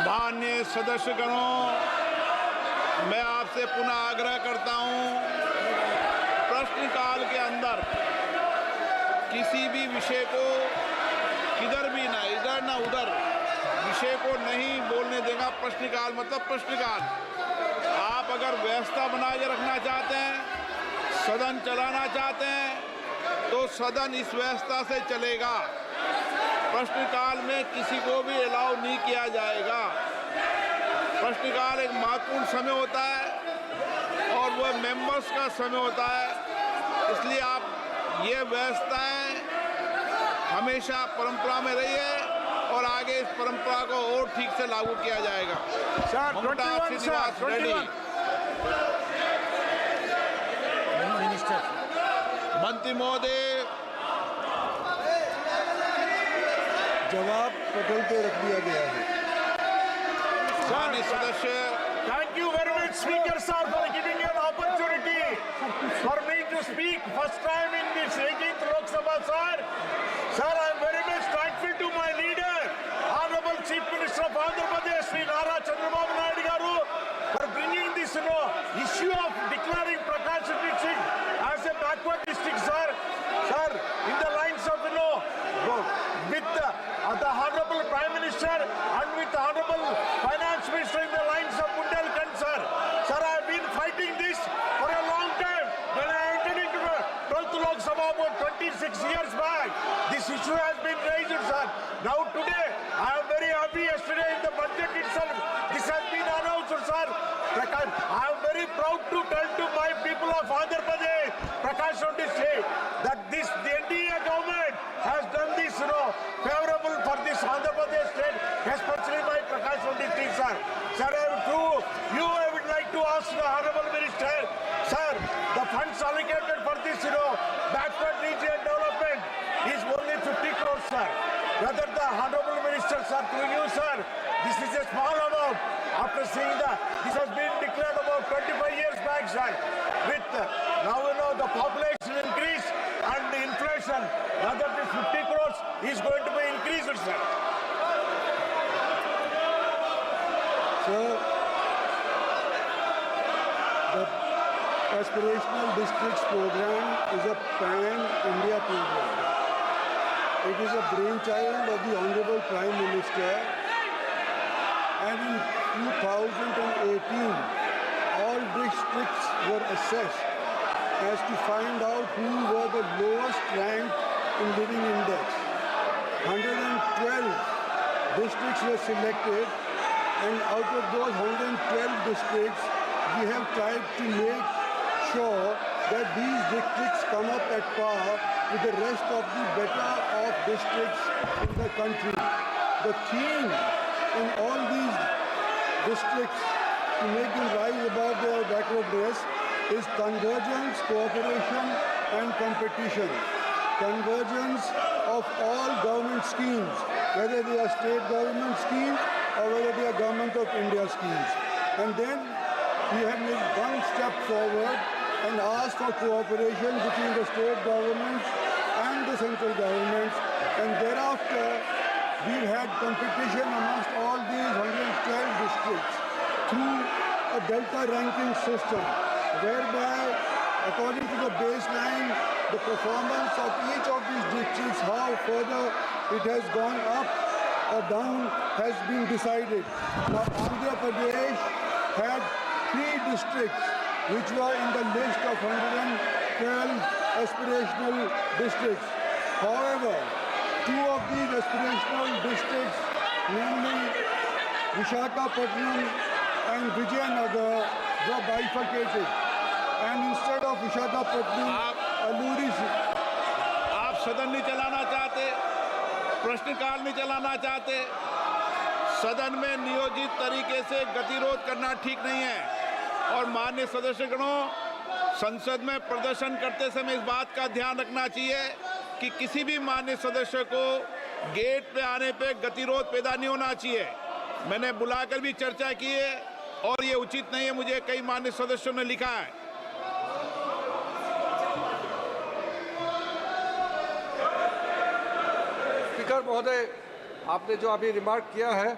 माननीय सदस्यगणों, मैं आपसे पुनः आग्रह करता हूं, प्रश्नकाल के अंदर किसी भी विषय को किधर भी ना इधर ना उधर विषय को नहीं बोलने देगा। प्रश्नकाल मतलब प्रश्नकाल। आप अगर व्यवस्था बना के रखना चाहते हैं, सदन चलाना चाहते हैं, तो सदन इस व्यवस्था से चलेगा। प्रश्नकाल में किसी को भी अलाउ नहीं किया जाएगा। प्रश्नकाल एक महत्वपूर्ण समय होता है और वह मेंबर्स का समय होता है, इसलिए आप ये व्यवस्थाएं हमेशा परंपरा में रही है और आगे इस परंपरा को और ठीक से लागू किया जाएगा। मंत्री महोदय, जवाब पटल पे रख दिया गया है। माननीय सदस्य, Thank you very much, Speaker sir, for giving me an opportunity for me to speak first time in this 18th Lok Sabha, sir. Sir, I am very much thankful to my leader, Honorable Chief Minister of Andhra Pradesh, Sri Nara Chandrababu Naidu garu, for bringing this issue of declaring Prakasam district as a backward district, sir. Sir, in the lines of with the Honorable Prime Minister and with the Honorable Finance Minister in the lines of Bundelkhand, sir. Sir, I have been fighting this for a long time. When I entered into the 12th Lok Sabha about 26 years back, this issue has been raised, sir. Now today, I am very happy. Yesterday in the budget itself, this has been announced, sir. I am very proud to tell to my people of Andhra Pradesh, Prakasam district, that the NDA government has done this, favorable for this Andhra Pradesh state, especially my Prakasam district, sir. Sir, I would like to ask the Honorable Minister, sir, the funds allocated for this, backward region development is only 50 crores, sir. Whether the Honorable Minister, sir, through you, sir, this is a small amount. After seeing that, this has been declared about 25 years back, sir. With now the population increase and the inflation, whether this 50 crores is going to be increased, sir. Sir, the Aspirational Districts Program is a pan-India program. It is a brainchild of the Honorable Prime Minister, and in 2018, all districts were assessed as to find out who were the lowest ranked in living index. 112 districts were selected, and out of those 112 districts, we have tried to make sure that these districts come up at par with the rest of the better off districts in the country. The theme in all these districts to make them rise above their backwardness is convergence, cooperation and competition. Convergence of all government schemes, whether they are state government schemes or whether they are government of India schemes. And then we have made one step forward and asked for cooperation between the state governments and the central governments, and thereafter we've had competition amongst all these 112 districts through a delta ranking system, whereby according to the baseline, the performance of each of these districts, how further it has gone up or down, has been decided. Now Andhra Pradesh had 3 districts which were in the list of 112 aspirational districts. However, 2 of these aspirational districts, namely Visakhapatnam and Vijayanagar, were bifurcated. And instead of Visakhapatnam, Alluri... आप सदन नहीं चलाना चाहते, प्रश्नकाल नहीं चलाना चाहते, सदन में नियोजित तरीके से गतिरोध करना ठीक नहीं है। और माननीय सदस्यगणों, संसद में प्रदर्शन करते समय इस बात का ध्यान रखना चाहिए कि किसी भी माननीय सदस्य को गेट पे आने पे गतिरोध पैदा नहीं होना चाहिए। मैंने बुलाकर भी चर्चा की है और ये उचित नहीं है, मुझे कई माननीय सदस्यों ने लिखा है। स्पीकर महोदय, आपने जो अभी रिमार्क किया है,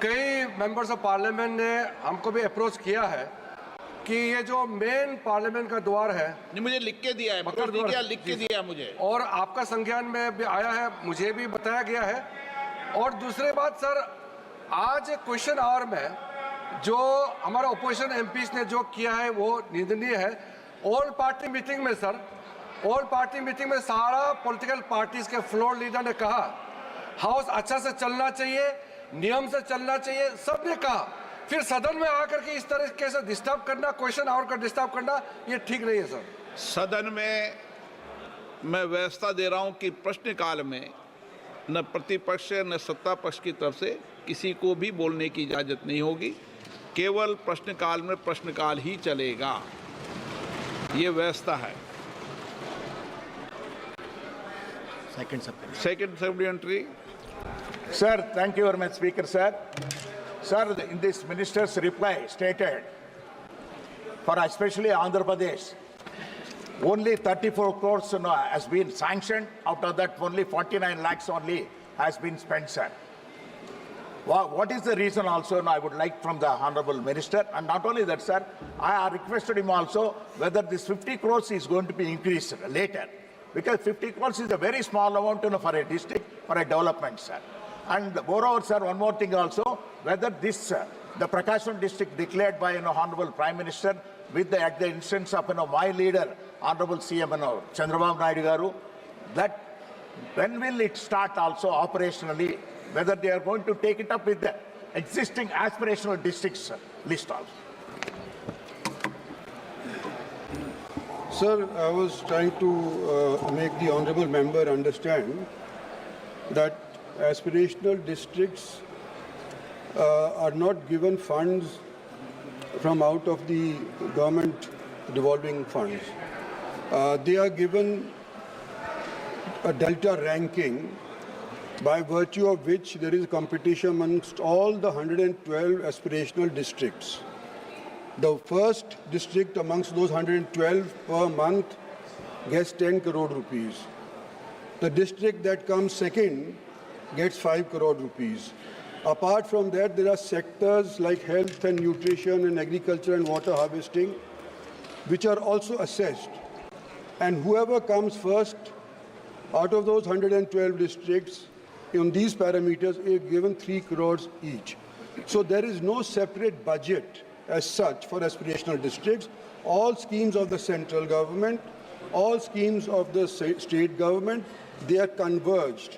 कई मेंबर्स ऑफ पार्लियामेंट ने हमको भी अप्रोच किया है कि ये जो मेन पार्लियामेंट का द्वार है, नहीं, मुझे लिख के दिया है, मकर द्वार, लिख के दिया मुझे, और आपका संज्ञान में भी आया है, मुझे भी बताया गया है। और दूसरी बात सर, आज क्वेश्चन आवर में जो हमारा ओपोजिशन एमपीज ने जो किया है वो निंदनीय है। ऑल पार्टी मीटिंग में सर, ऑल पार्टी मीटिंग में सारा पॉलिटिकल पार्टीज के फ्लोर लीडर ने कहा हाउस अच्छा से चलना चाहिए, नियम से चलना चाहिए, सबने कहा। फिर सदन में आकर के इस तरीके से डिस्टर्ब करना, क्वेश्चन आवर का डिस्टर्ब करना, ये ठीक नहीं है सर। सदन में मैं व्यवस्था दे रहा हूं कि प्रश्नकाल में न प्रतिपक्ष न सत्ता पक्ष की तरफ से किसी को भी बोलने की इजाजत नहीं होगी, केवल प्रश्नकाल में प्रश्नकाल ही चलेगा, ये व्यवस्था है। Second supplementary. Sir, thank you very much, Speaker, sir. Sir, in this minister's reply stated, for especially Andhra Pradesh, only 34 crores has been sanctioned. Out of that, only 49 lakhs only has been spent, sir. What is the reason also, I would like from the Honorable Minister, and not only that, sir, I requested him also whether this 50 crores is going to be increased later, because 50 crores is a very small amount for a district, for a development, sir. And moreover, sir, one more thing also, whether this, the Prakasham district declared by Honorable Prime Minister with at the instance of my leader, Honorable CM Chandrababu Naidu Garu, that when will it start also operationally, whether they are going to take it up with the existing aspirational districts list also. Sir, I was trying to make the honorable member understand that aspirational districts are not given funds from out of the government devolving funds. They are given a delta ranking by virtue of which there is competition amongst all the 112 aspirational districts. The first district amongst those 112 per month gets 10 crore rupees. The district that comes second gets 5 crore rupees. Apart from that, there are sectors like health and nutrition and agriculture and water harvesting, which are also assessed. And whoever comes first out of those 112 districts on these parameters is given 3 crores each. So there is no separate budget as such for aspirational districts. All schemes of the central government, all schemes of the state government, they are converged.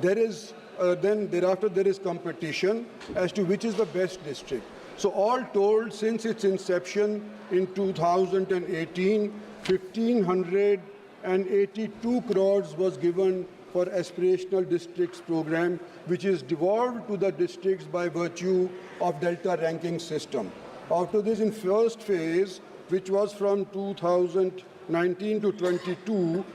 There is then thereafter there is competition as to which is the best district. So all told, since its inception in 2018, 1,582 crores was given for aspirational districts program, which is devolved to the districts by virtue of delta ranking system. After this, in first phase, which was from 2019 to 22,